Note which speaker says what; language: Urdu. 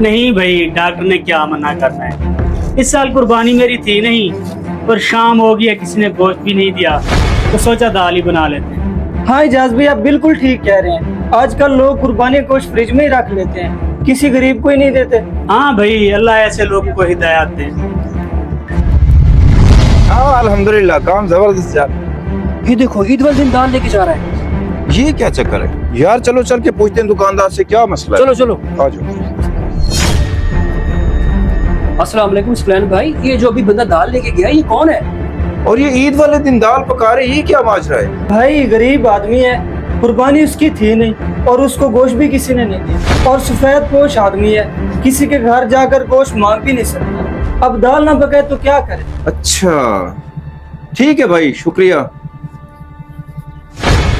Speaker 1: نہیں بھائی، ڈاکٹر نے کیا منع کرنا ہے، اس سال قربانی میری تھی نہیں، اور شام ہو گیا کسی نے گوشت بھی نہیں دیا، تو سوچا دال ہی بنا لیتے ہیں۔
Speaker 2: ہاں اجاز بھائی، آپ بالکل ٹھیک کہہ رہے ہیں، آج کل لوگ قربانی گوشت فریج میں ہی رکھ لیتے ہیں، کسی غریب کو ہی نہیں دیتے۔
Speaker 1: ہاں بھائی، اللہ ایسے لوگوں کو ہدایت دے۔
Speaker 3: ہاں الحمدللہ کام زبردست یار۔
Speaker 4: یہ دیکھو عید والے دن دال لے کے جا رہا ہے۔
Speaker 3: یہ کیا چکر ہے یار؟ چلو چل کے پوچھتے ہیں دکاندار سے کیا مسئلہ ہے۔
Speaker 4: چلو چلو۔
Speaker 3: آ جاؤ۔
Speaker 4: السلام علیکم سفیان بھائی، یہ جو ابھی بندہ دال لے کے گیا یہ کون ہے؟
Speaker 3: اور یہ عید والے دن دال پکا رہے، یہ کیا ماجرا ہے؟
Speaker 2: بھائی غریب آدمی ہے، قربانی اس کی تھی نہیں، اور اس کو گوشت بھی کسی نے نہیں دیا، اور سفید پوش آدمی ہے، کسی کے گھر جا کر گوشت مانگ بھی نہیں سکتا، اب دال نہ پکائے تو کیا کرے؟
Speaker 3: اچھا ٹھیک ہے بھائی، شکریہ۔